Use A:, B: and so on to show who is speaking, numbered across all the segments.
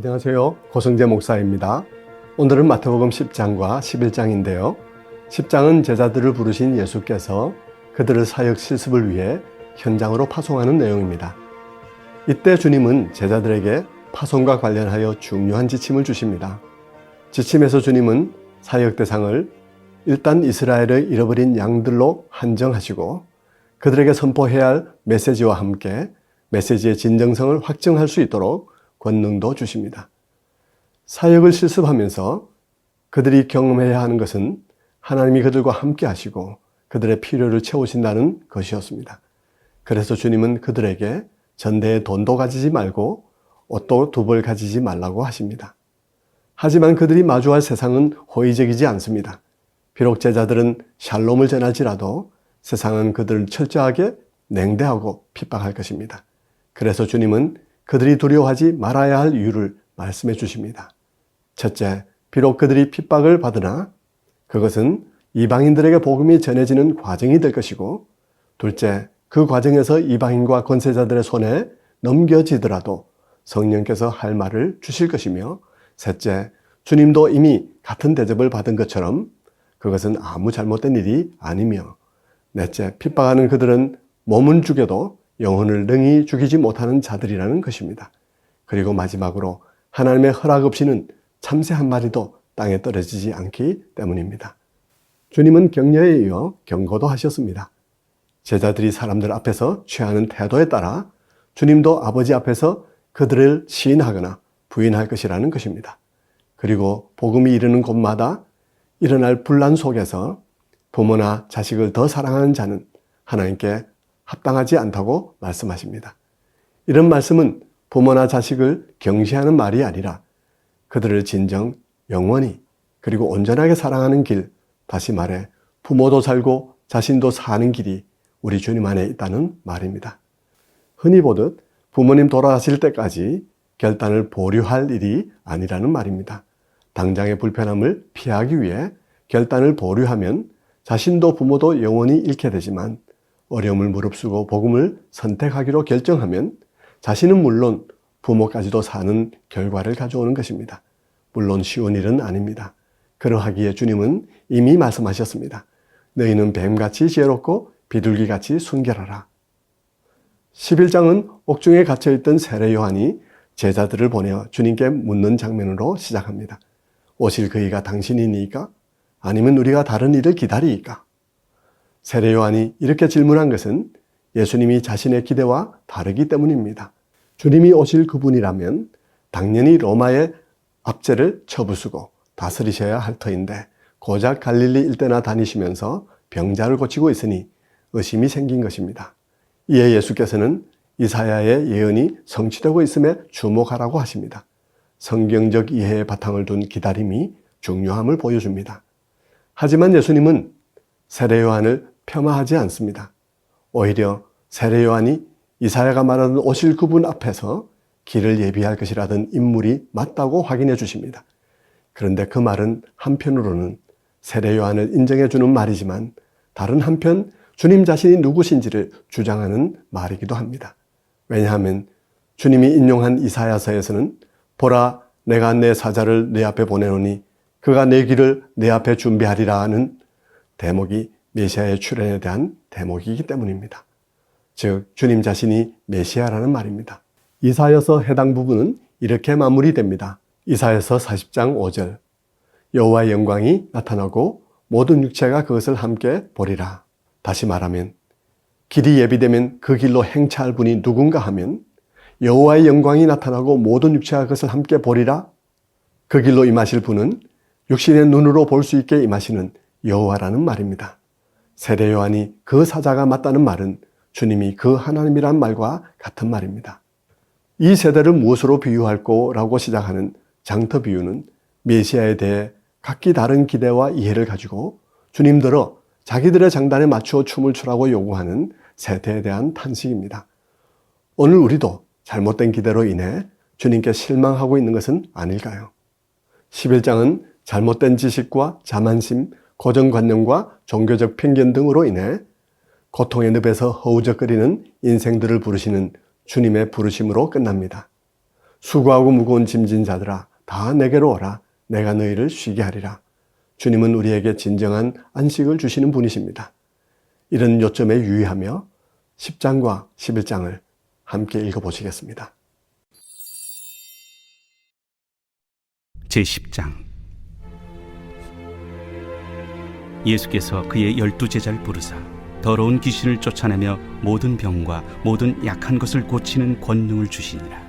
A: 안녕하세요. 고성재 목사입니다. 오늘은 마태복음 10장과 11장인데요. 10장은 제자들을 부르신 예수께서 그들을 사역 실습을 위해 현장으로 파송하는 내용입니다. 이때 주님은 제자들에게 파송과 관련하여 중요한 지침을 주십니다. 지침에서 주님은 사역 대상을 일단 이스라엘의 잃어버린 양들로 한정하시고 그들에게 선포해야 할 메시지와 함께 메시지의 진정성을 확증할 수 있도록 권능도 주십니다. 사역을 실습하면서 그들이 경험해야 하는 것은 하나님이 그들과 함께 하시고 그들의 필요를 채우신다는 것이었습니다. 그래서 주님은 그들에게 전대에 돈도 가지지 말고 옷도 두 벌 가지지 말라고 하십니다. 하지만 그들이 마주할 세상은 호의적이지 않습니다. 비록 제자들은 샬롬을 전할지라도 세상은 그들을 철저하게 냉대하고 핍박할 것입니다. 그래서 주님은 그들이 두려워하지 말아야 할 이유를 말씀해 주십니다. 첫째, 비록 그들이 핍박을 받으나 그것은 이방인들에게 복음이 전해지는 과정이 될 것이고, 둘째, 그 과정에서 이방인과 권세자들의 손에 넘겨지더라도 성령께서 할 말을 주실 것이며, 셋째, 주님도 이미 같은 대접을 받은 것처럼 그것은 아무 잘못된 일이 아니며, 넷째, 핍박하는 그들은 몸은 죽여도 영혼을 능히 죽이지 못하는 자들이라는 것입니다. 그리고 마지막으로 하나님의 허락 없이는 참새 한 마리도 땅에 떨어지지 않기 때문입니다. 주님은 격려에 이어 경고도 하셨습니다. 제자들이 사람들 앞에서 취하는 태도에 따라 주님도 아버지 앞에서 그들을 시인하거나 부인할 것이라는 것입니다. 그리고 복음이 이르는 곳마다 일어날 분란 속에서 부모나 자식을 더 사랑하는 자는 하나님께 합당하지 않다고 말씀하십니다. 이런 말씀은 부모나 자식을 경시하는 말이 아니라 그들을 진정 영원히 그리고 온전하게 사랑하는 길, 다시 말해 부모도 살고 자신도 사는 길이 우리 주님 안에 있다는 말입니다. 흔히 보듯 부모님 돌아가실 때까지 결단을 보류할 일이 아니라는 말입니다. 당장의 불편함을 피하기 위해 결단을 보류하면 자신도 부모도 영원히 잃게 되지만 어려움을 무릅쓰고 복음을 선택하기로 결정하면 자신은 물론 부모까지도 사는 결과를 가져오는 것입니다. 물론 쉬운 일은 아닙니다. 그러하기에 주님은 이미 말씀하셨습니다. 너희는 뱀같이 지혜롭고 비둘기같이 순결하라. 11장은 옥중에 갇혀있던 세례 요한이 제자들을 보내어 주님께 묻는 장면으로 시작합니다. 오실 그이가 당신이니까? 아니면 우리가 다른 일을 기다리이까? 세례 요한이 이렇게 질문한 것은 예수님이 자신의 기대와 다르기 때문입니다. 주님이 오실 그분이라면 당연히 로마의 압제를 쳐부수고 다스리셔야 할 터인데 고작 갈릴리 일대나 다니시면서 병자를 고치고 있으니 의심이 생긴 것입니다. 이에 예수께서는 이사야의 예언이 성취되고 있음에 주목하라고 하십니다. 성경적 이해의 바탕을 둔 기다림이 중요함을 보여줍니다. 하지만 예수님은 세례 요한을 폄하하지 않습니다. 오히려 세례 요한이 이사야가 말하는 오실 그분 앞에서 길을 예비할 것이라던 인물이 맞다고 확인해 주십니다. 그런데 그 말은 한편으로는 세례 요한을 인정해 주는 말이지만 다른 한편 주님 자신이 누구신지를 주장하는 말이기도 합니다. 왜냐하면 주님이 인용한 이사야서에서는 보라 내가 내 사자를 내 앞에 보내노니 그가 내 길을 내 앞에 준비하리라 하는 대목이 메시아의 출현에 대한 대목이기 때문입니다. 즉 주님 자신이 메시아라는 말입니다. 이사야서 해당 부분은 이렇게 마무리됩니다. 이사야서 40장 5절 여호와의 영광이 나타나고 모든 육체가 그것을 함께 보리라. 다시 말하면 길이 예비되면 그 길로 행차할 분이 누군가 하면 여호와의 영광이 나타나고 모든 육체가 그것을 함께 보리라. 그 길로 임하실 분은 육신의 눈으로 볼 수 있게 임하시는 여호와라는 말입니다. 세례 요한이 그 사자가 맞다는 말은 주님이 그 하나님이란 말과 같은 말입니다. 이 세대를 무엇으로 비유할 거라고 시작하는 장터 비유는 메시아에 대해 각기 다른 기대와 이해를 가지고 주님들어 자기들의 장단에 맞추어 춤을 추라고 요구하는 세대에 대한 탄식입니다. 오늘 우리도 잘못된 기대로 인해 주님께 실망하고 있는 것은 아닐까요? 11장은 잘못된 지식과 자만심, 고정관념과 종교적 편견 등으로 인해 고통의 늪에서 허우적거리는 인생들을 부르시는 주님의 부르심으로 끝납니다. 수고하고 무거운 짐진 자들아 다 내게로 오라. 내가 너희를 쉬게 하리라. 주님은 우리에게 진정한 안식을 주시는 분이십니다. 이런 요점에 유의하며 10장과 11장을 함께 읽어보시겠습니다.
B: 제10장. 예수께서 그의 12제자를 부르사 더러운 귀신을 쫓아내며 모든 병과 모든 약한 것을 고치는 권능을 주시니라.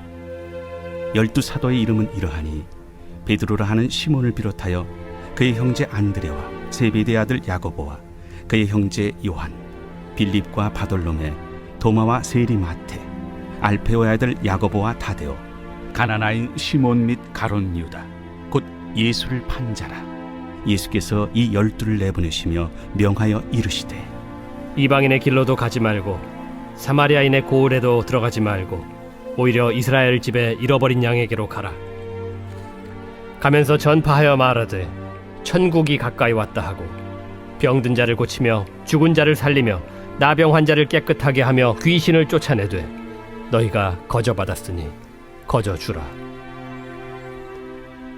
B: 12사도의 이름은 이러하니 베드로라 하는 시몬을 비롯하여 그의 형제 안드레와 세베대의 아들 야고보와 그의 형제 요한, 빌립과 바돌로메, 도마와 세리마테, 알페오의 아들 야고보와 다데오, 가나나인 시몬 및 가룟 유다, 곧 예수를 판 자라. 예수께서 이 12를 내보내시며 명하여 이르시되
C: 이방인의 길로도 가지 말고 사마리아인의 고을에도 들어가지 말고 오히려 이스라엘 집에 잃어버린 양에게로 가라. 가면서 전파하여 말하되 천국이 가까이 왔다 하고 병든 자를 고치며 죽은 자를 살리며 나병 환자를 깨끗하게 하며 귀신을 쫓아내되 너희가 거저받았으니 거저주라.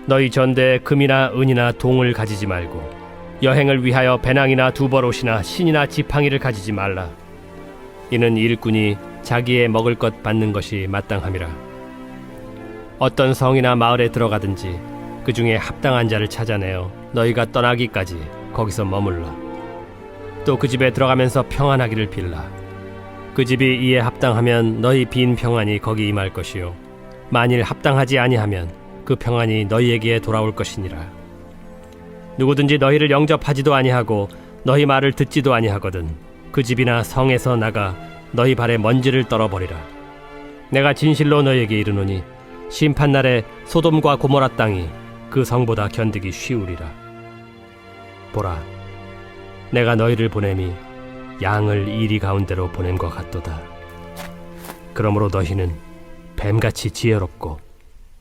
C: 너희 전대에 금이나 은이나 동을 가지지 말고 여행을 위하여 배낭이나 두벌옷이나 신이나 지팡이를 가지지 말라. 이는 일꾼이 자기의 먹을 것 받는 것이 마땅함이라. 어떤 성이나 마을에 들어가든지 그 중에 합당한 자를 찾아내어 너희가 떠나기까지 거기서 머물러. 또 그 집에 들어가면서 평안하기를 빌라. 그 집이 이에 합당하면 너희 빈 평안이 거기 임할 것이요 만일 합당하지 아니하면 그 평안이 너희에게 돌아올 것이니라. 누구든지 너희를 영접하지도 아니하고 너희 말을 듣지도 아니하거든 그 집이나 성에서 나가 너희 발에 먼지를 떨어버리라. 내가 진실로 너희에게 이르노니 심판날에 소돔과 고모라 땅이 그 성보다 견디기 쉬우리라. 보라, 내가 너희를 보냄이 양을 이리 가운데로 보냄 것 같도다. 그러므로 너희는 뱀같이 지혜롭고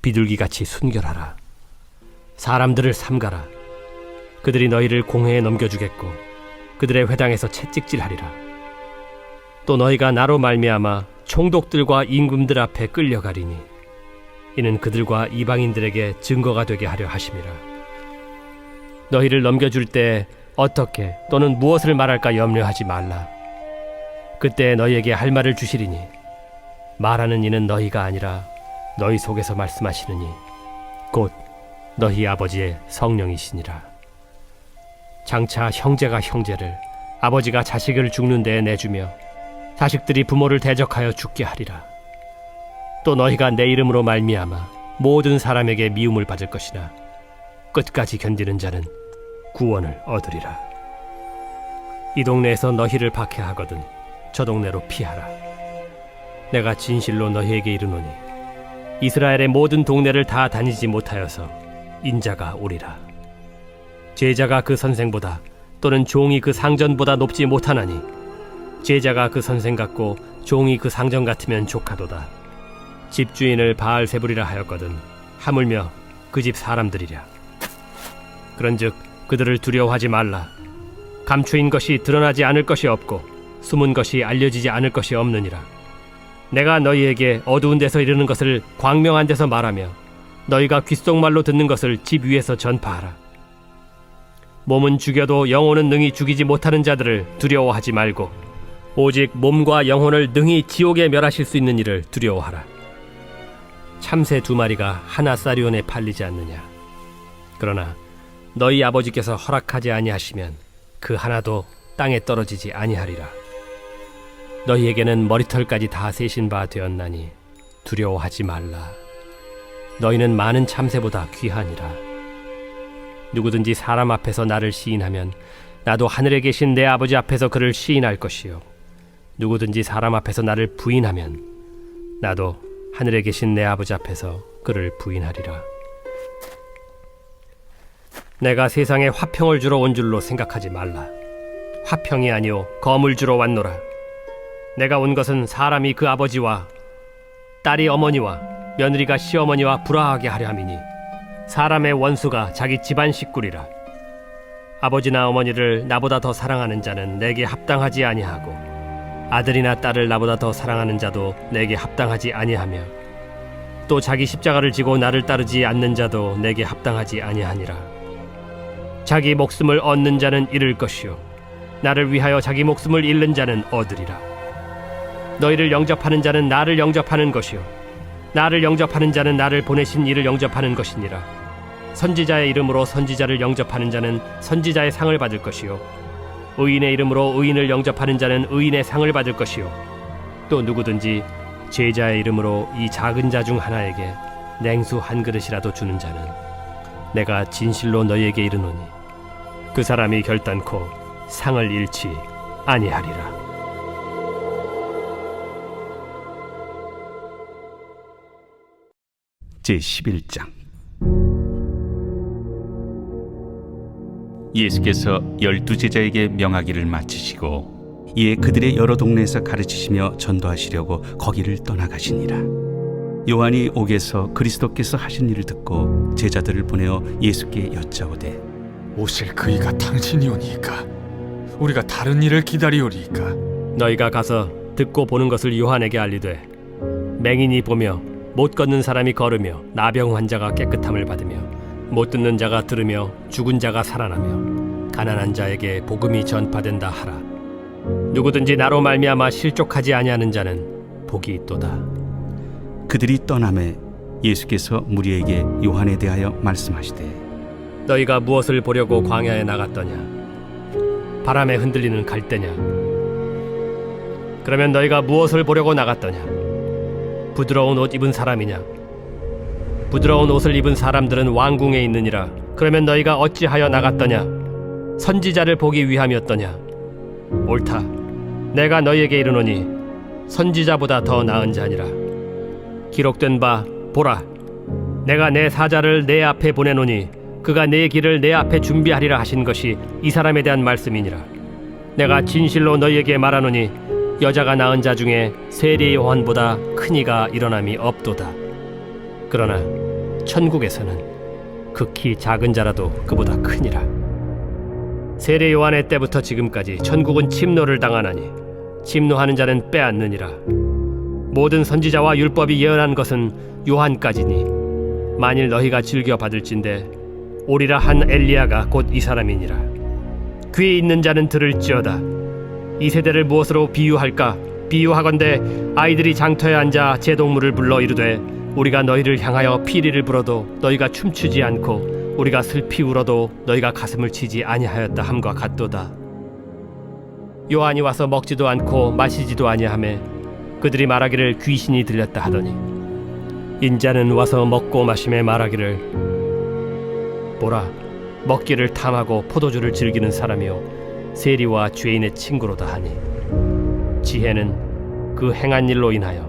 C: 비둘기같이 순결하라. 사람들을 삼가라. 그들이 너희를 공회에 넘겨주겠고 그들의 회당에서 채찍질하리라. 또 너희가 나로 말미암아 총독들과 임금들 앞에 끌려가리니 이는 그들과 이방인들에게 증거가 되게 하려 하심이라. 너희를 넘겨줄 때 어떻게 또는 무엇을 말할까 염려하지 말라. 그때 너희에게 할 말을 주시리니 말하는 이는 너희가 아니라 너희 속에서 말씀하시느니 곧 너희 아버지의 성령이시니라. 장차 형제가 형제를, 아버지가 자식을 죽는 데에 내주며 자식들이 부모를 대적하여 죽게 하리라. 또 너희가 내 이름으로 말미암아 모든 사람에게 미움을 받을 것이나 끝까지 견디는 자는 구원을 얻으리라. 이 동네에서 너희를 박해하거든 저 동네로 피하라. 내가 진실로 너희에게 이르노니 이스라엘의 모든 동네를 다 다니지 못하여서 인자가 오리라. 제자가 그 선생보다 또는 종이 그 상전보다 높지 못하나니 제자가 그 선생 같고 종이 그 상전 같으면 족하도다. 집주인을 바알세불이라 하였거든 하물며 그 집 사람들이랴. 그런즉 그들을 두려워하지 말라. 감추인 것이 드러나지 않을 것이 없고 숨은 것이 알려지지 않을 것이 없느니라. 내가 너희에게 어두운 데서 이르는 것을 광명한 데서 말하며 너희가 귓속말로 듣는 것을 집 위에서 전파하라. 몸은 죽여도 영혼은 능히 죽이지 못하는 자들을 두려워하지 말고 오직 몸과 영혼을 능히 지옥에 멸하실 수 있는 이를 두려워하라. 참새 2마리가 하나 사리온에 팔리지 않느냐. 그러나 너희 아버지께서 허락하지 아니하시면 그 하나도 땅에 떨어지지 아니하리라. 너희에게는 머리털까지 다 세신 바 되었나니 두려워하지 말라. 너희는 많은 참새보다 귀하니라. 누구든지 사람 앞에서 나를 시인하면 나도 하늘에 계신 내 아버지 앞에서 그를 시인할 것이요 누구든지 사람 앞에서 나를 부인하면 나도 하늘에 계신 내 아버지 앞에서 그를 부인하리라. 내가 세상에 화평을 주러 온 줄로 생각하지 말라. 화평이 아니요 검을 주러 왔노라. 내가 온 것은 사람이 그 아버지와 딸이 어머니와 며느리가 시어머니와 불화하게 하려 함이니 사람의 원수가 자기 집안 식구리라. 아버지나 어머니를 나보다 더 사랑하는 자는 내게 합당하지 아니하고 아들이나 딸을 나보다 더 사랑하는 자도 내게 합당하지 아니하며 또 자기 십자가를 지고 나를 따르지 않는 자도 내게 합당하지 아니하니라. 자기 목숨을 얻는 자는 잃을 것이요 나를 위하여 자기 목숨을 잃는 자는 얻으리라. 너희를 영접하는 자는 나를 영접하는 것이요 나를 영접하는 자는 나를 보내신 이를 영접하는 것이니라. 선지자의 이름으로 선지자를 영접하는 자는 선지자의 상을 받을 것이요 의인의 이름으로 의인을 영접하는 자는 의인의 상을 받을 것이요 또 누구든지 제자의 이름으로 이 작은 자 중 하나에게 냉수 한 그릇이라도 주는 자는 내가 진실로 너희에게 이르노니 그 사람이 결단코 상을 잃지 아니하리라.
B: 제11장. 예수께서 12제자에게 명하기를 마치시고 이에 그들의 여러 동네에서 가르치시며 전도하시려고 거기를 떠나가시니라. 요한이 옥에서 그리스도께서 하신 일을 듣고 제자들을 보내어 예수께 여짜오되
D: 오실 그이가 당신이오니이까? 우리가 다른 일을 기다리오리이까?
C: 너희가 가서 듣고 보는 것을 요한에게 알리되 맹인이 보며 못 걷는 사람이 걸으며 나병 환자가 깨끗함을 받으며 못 듣는 자가 들으며 죽은 자가 살아나며 가난한 자에게 복음이 전파된다 하라. 누구든지 나로 말미암아 실족하지 아니하는 자는 복이 있도다.
B: 그들이 떠나매 예수께서 무리에게 요한에 대하여 말씀하시되
C: 너희가 무엇을 보려고 광야에 나갔더냐? 바람에 흔들리는 갈대냐? 그러면 너희가 무엇을 보려고 나갔더냐? 부드러운 옷 입은 사람이냐? 부드러운 옷을 입은 사람들은 왕궁에 있느니라. 그러면 너희가 어찌하여 나갔더냐? 선지자를 보기 위함이었더냐? 옳다. 내가 너희에게 이르노니 선지자보다 더 나은 자니라. 기록된 바 보라, 내가 내 사자를 내 앞에 보내노니 그가 내 길을 내 앞에 준비하리라 하신 것이 이 사람에 대한 말씀이니라. 내가 진실로 너희에게 말하노니 여자가 낳은 자 중에 세례 요한보다 큰 이가 일어남이 없도다. 그러나 천국에서는 극히 작은 자라도 그보다 크니라. 세례 요한의 때부터 지금까지 천국은 침노를 당하나니 침노하는 자는 빼앗느니라. 모든 선지자와 율법이 예언한 것은 요한까지니 만일 너희가 즐겨 받을진대 오리라 한 엘리야가 곧 이 사람이니라. 귀에 있는 자는 들을지어다. 이 세대를 무엇으로 비유할까? 비유하건대 아이들이 장터에 앉아 제동물을 불러 이르되 우리가 너희를 향하여 피리를 불어도 너희가 춤추지 않고 우리가 슬피 울어도 너희가 가슴을 치지 아니하였다 함과 같도다. 요한이 와서 먹지도 않고 마시지도 아니하매 그들이 말하기를 귀신이 들렸다 하더니 인자는 와서 먹고 마심에 말하기를 보라, 먹기를 탐하고 포도주를 즐기는 사람이요 세리와 죄인의 친구로다 하니 지혜는 그 행한 일로 인하여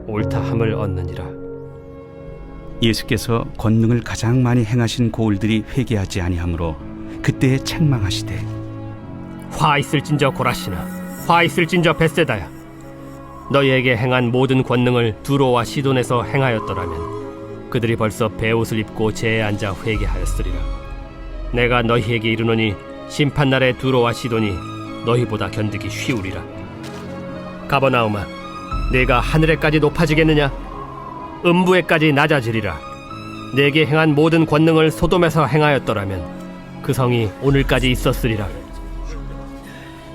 C: 옳다함을 얻느니라.
B: 예수께서 권능을 가장 많이 행하신 고을들이 회개하지 아니하므로 그때에 책망하시되
C: 화 있을진저 고라시나, 화 있을진저 벳세다야. 너희에게 행한 모든 권능을 두로와 시돈에서 행하였더라면 그들이 벌써 베옷을 입고 제에 앉아 회개하였으리라. 내가 너희에게 이르노니 심판날에 두로와 시돈이 너희보다 견디기 쉬우리라. 가버나움아, 내가 하늘에까지 높아지겠느냐? 음부에까지 낮아지리라. 내게 행한 모든 권능을 소돔에서 행하였더라면 그 성이 오늘까지 있었으리라.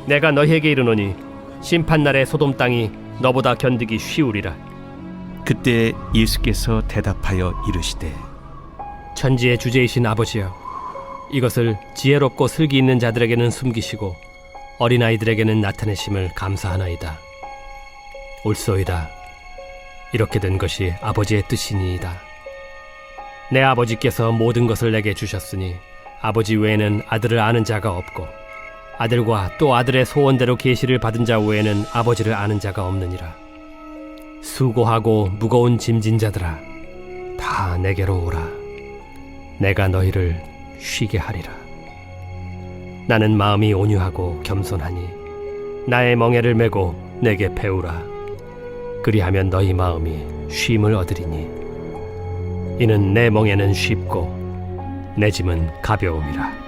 C: 내가 너희에게 이르노니 심판날에 소돔 땅이 너보다 견디기 쉬우리라.
B: 그때 예수께서 대답하여 이르시되
C: 천지의 주제이신 아버지여, 이것을 지혜롭고 슬기 있는 자들에게는 숨기시고 어린아이들에게는 나타내심을 감사하나이다. 옳소이다. 이렇게 된 것이 아버지의 뜻이니이다. 내 아버지께서 모든 것을 내게 주셨으니 아버지 외에는 아들을 아는 자가 없고 아들과 또 아들의 소원대로 계시를 받은 자 외에는 아버지를 아는 자가 없느니라. 수고하고 무거운 짐진 자들아, 다 내게로 오라. 내가 너희를 쉬게 하리라. 나는 마음이 온유하고 겸손하니 나의 멍에를 메고 내게 배우라. 그리하면 너희 마음이 쉼을 얻으리니 이는 내 멍에는 쉽고 내 짐은 가벼움이라.